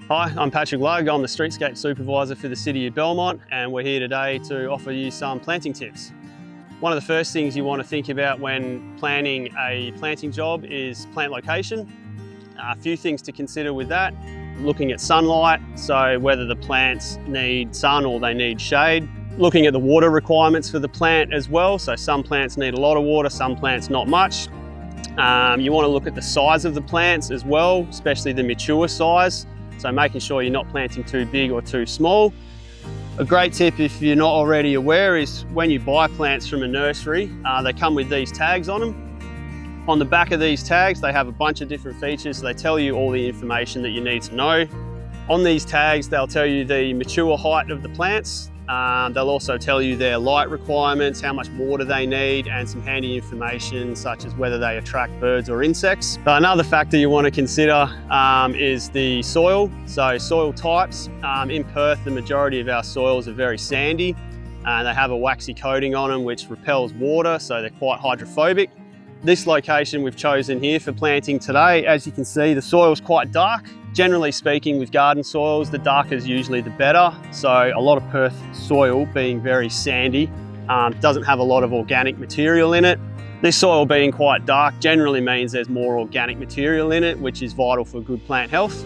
Hi, I'm Patrick Lugg. I'm the Streetscape Supervisor for the City of Belmont, and we're here today to offer you some planting tips. One of the first things you want to think about when planning a planting job is plant location. A few things to consider with that. Looking at sunlight, so whether the plants need sun or they need shade. Looking at the water requirements for the plant as well, so some plants need a lot of water, some plants not much. You want to look at the size of the plants as well, especially the mature size. So making sure you're not planting too big or too small. A great tip, if you're not already aware, is when you buy plants from a nursery, they come with these tags on them. On the back of these tags, they have a bunch of different features. So they tell you all the information that you need to know. On these tags, they'll tell you the mature height of the plants. They'll also tell you their light requirements, how much water they need, and some handy information such as whether they attract birds or insects. But another factor you want to consider is the soil. So soil types. In Perth, the majority of our soils are very sandy and they have a waxy coating on them which repels water, so they're quite hydrophobic. This location we've chosen here for planting today, as you can see, the soil's quite dark. Generally speaking, with garden soils, the darker is usually the better. So a lot of Perth soil being very sandy, doesn't have a lot of organic material in it. This soil being quite dark generally means there's more organic material in it, which is vital for good plant health.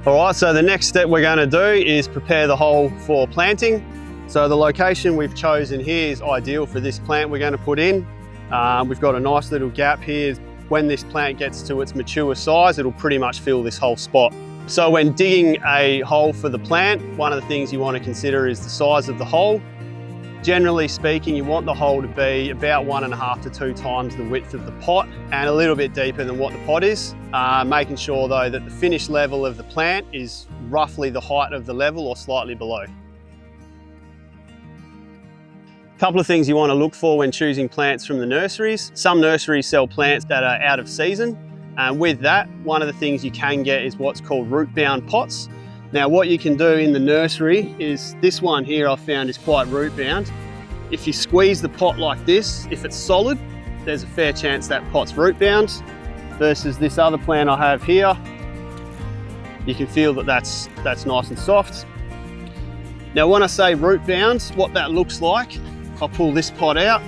All right, so the next step we're going to do is prepare the hole for planting. So the location we've chosen here is ideal for this plant we're going to put in. We've got a nice little gap here. When this plant gets to its mature size, it'll pretty much fill this whole spot. So when digging a hole for the plant, one of the things you want to consider is the size of the hole. Generally speaking, you want the hole to be about 1.5 to 2 times the width of the pot and a little bit deeper than what the pot is. Making sure though that the finished level of the plant is roughly the height of the level or slightly below. Couple of things you want to look for when choosing plants from the nurseries. Some nurseries sell plants that are out of season, and with that, one of the things you can get is what's called root-bound pots. Now what you can do in the nursery is, this one here I've found is quite root-bound. If you squeeze the pot like this, if it's solid, there's a fair chance that pot's root-bound, versus this other plant I have here, you can feel that that's nice and soft. Now when I say root-bound, what that looks like, I'll pull this pot out.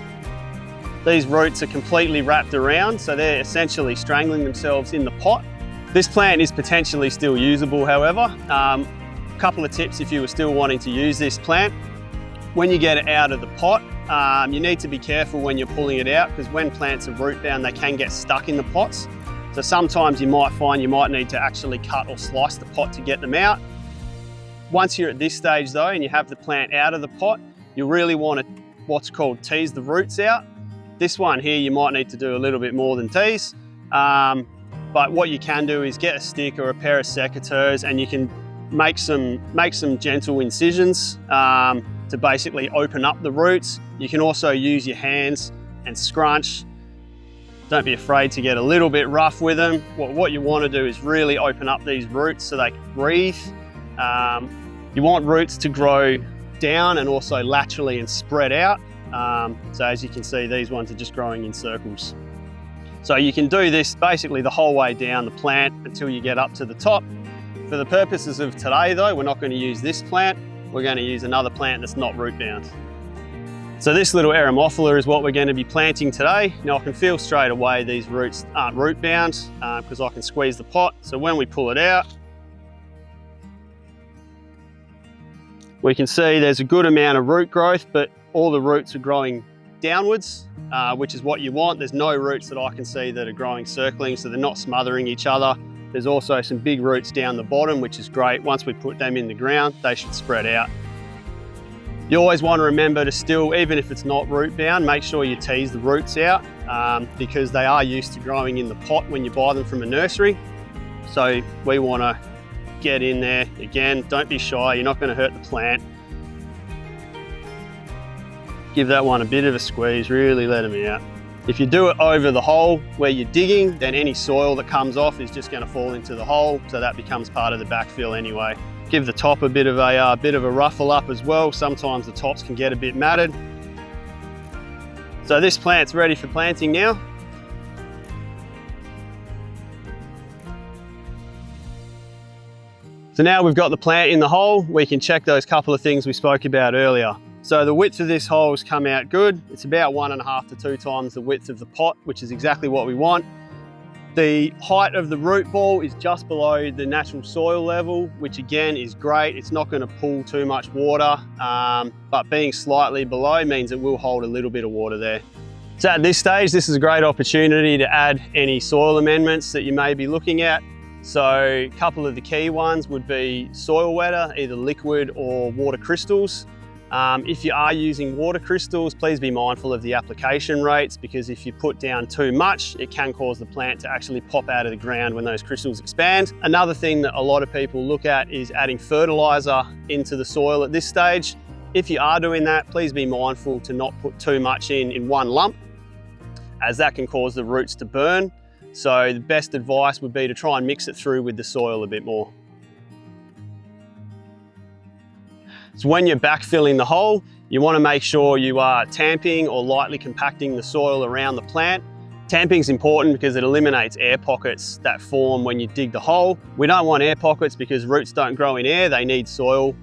These roots are completely wrapped around, so they're essentially strangling themselves in the pot. This plant is potentially still usable, however. A couple of tips if you were still wanting to use this plant. When you get it out of the pot, you need to be careful when you're pulling it out, because when plants are root bound, they can get stuck in the pots. So sometimes you might find you might need to actually cut or slice the pot to get them out. Once you're at this stage though, and you have the plant out of the pot, you really want to what's called tease the roots out. This one here you might need to do a little bit more than tease, but what you can do is get a stick or a pair of secateurs and you can make some gentle incisions to basically open up the roots. You can also use your hands and scrunch. Don't be afraid to get a little bit rough with them. What you want to do is really open up these roots so they can breathe. You want roots to grow down and also laterally and spread out. So as you can see, these ones are just growing in circles. So you can do this basically the whole way down the plant until you get up to the top. For the purposes of today though, we're not going to use this plant. We're going to use another plant that's not root bound. So this little Eremophila is what we're going to be planting today. Now I can feel straight away these roots aren't root bound because I can squeeze the pot. So when we pull it out, we can see there's a good amount of root growth, but all the roots are growing downwards, which is what you want. There's no roots that I can see that are growing circling, so they're not smothering each other. There's also some big roots down the bottom, which is great. Once we put them in the ground, they should spread out. You always want to remember to still, even if it's not root bound, make sure you tease the roots out because they are used to growing in the pot when you buy them from a nursery. So we want to get in there. Again, don't be shy, you're not going to hurt the plant. Give that one a bit of a squeeze, really let them out. If you do it over the hole where you're digging, then any soil that comes off is just going to fall into the hole, so that becomes part of the backfill anyway. Give the top a bit of a ruffle up as well. Sometimes the tops can get a bit matted. So this plant's ready for planting now. So now we've got the plant in the hole, we can check those couple of things we spoke about earlier. So the width of this hole has come out good. It's about 1.5 to 2 times the width of the pot, which is exactly what we want. The height of the root ball is just below the natural soil level, which again is great. It's not going to pull too much water, but being slightly below means it will hold a little bit of water there. So at this stage, this is a great opportunity to add any soil amendments that you may be looking at. So a couple of the key ones would be soil wetter, either liquid or water crystals. If you are using water crystals, please be mindful of the application rates, because if you put down too much, it can cause the plant to actually pop out of the ground when those crystals expand. Another thing that a lot of people look at is adding fertilizer into the soil at this stage. If you are doing that, please be mindful to not put too much in one lump, as that can cause the roots to burn. So the best advice would be to try and mix it through with the soil a bit more. So when you're backfilling the hole, you want to make sure you are tamping or lightly compacting the soil around the plant. Tamping is important because it eliminates air pockets that form when you dig the hole. We don't want air pockets because roots don't grow in air, they need soil.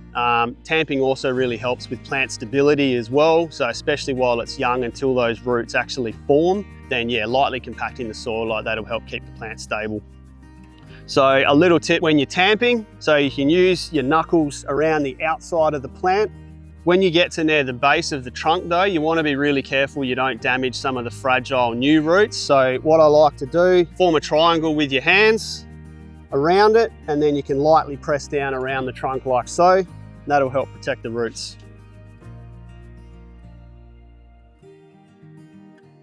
Tamping also really helps with plant stability as well. So especially while it's young, until those roots actually form, then yeah, lightly compacting the soil like that will help keep the plant stable. So a little tip when you're tamping, so you can use your knuckles around the outside of the plant. When you get to near the base of the trunk though, you want to be really careful you don't damage some of the fragile new roots. So what I like to do, form a triangle with your hands around it, and then you can lightly press down around the trunk like so. That'll help protect the roots.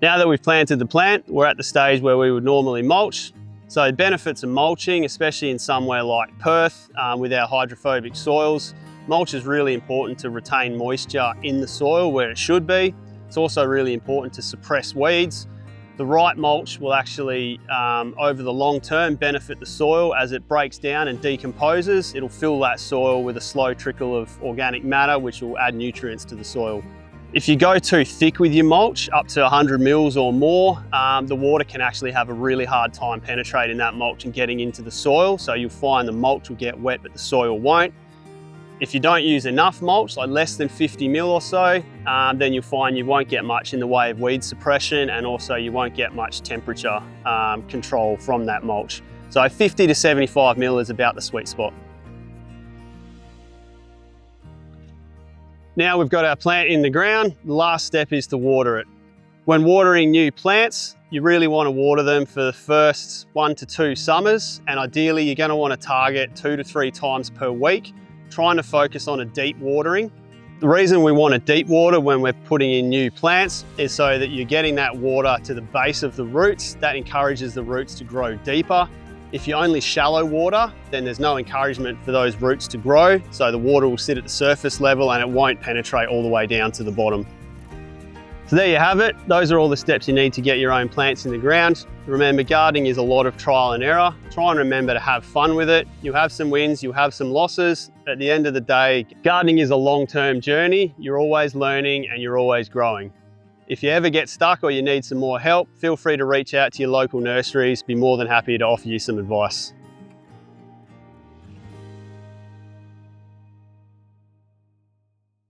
Now that we've planted the plant, we're at the stage where we would normally mulch. So the benefits of mulching, especially in somewhere like Perth with our hydrophobic soils, mulch is really important to retain moisture in the soil where it should be. It's also really important to suppress weeds. The right mulch will actually, over the long term, benefit the soil as it breaks down and decomposes. It'll fill that soil with a slow trickle of organic matter, which will add nutrients to the soil. If you go too thick with your mulch, up to 100 mils or more, the water can actually have a really hard time penetrating that mulch and getting into the soil. So you'll find the mulch will get wet, but the soil won't. If you don't use enough mulch, like less than 50 mil or so, then you'll find you won't get much in the way of weed suppression, and also you won't get much temperature control from that mulch. So 50 to 75 mil is about the sweet spot. Now we've got our plant in the ground, the last step is to water it. When watering new plants, you really want to water them for the first 1 to 2 summers, and ideally you're going to want to target 2 to 3 times per week, trying to focus on a deep watering. The reason we want to deep water when we're putting in new plants is so that you're getting that water to the base of the roots. That encourages the roots to grow deeper. If you only shallow water, then there's no encouragement for those roots to grow, so the water will sit at the surface level and it won't penetrate all the way down to the bottom. So there you have it. Those are all the steps you need to get your own plants in the ground. Remember, gardening is a lot of trial and error. Try and remember to have fun with it. You'll have some wins, you'll have some losses. At the end of the day, gardening is a long-term journey. You're always learning and you're always growing. If you ever get stuck or you need some more help, feel free to reach out to your local nurseries. Be more than happy to offer you some advice.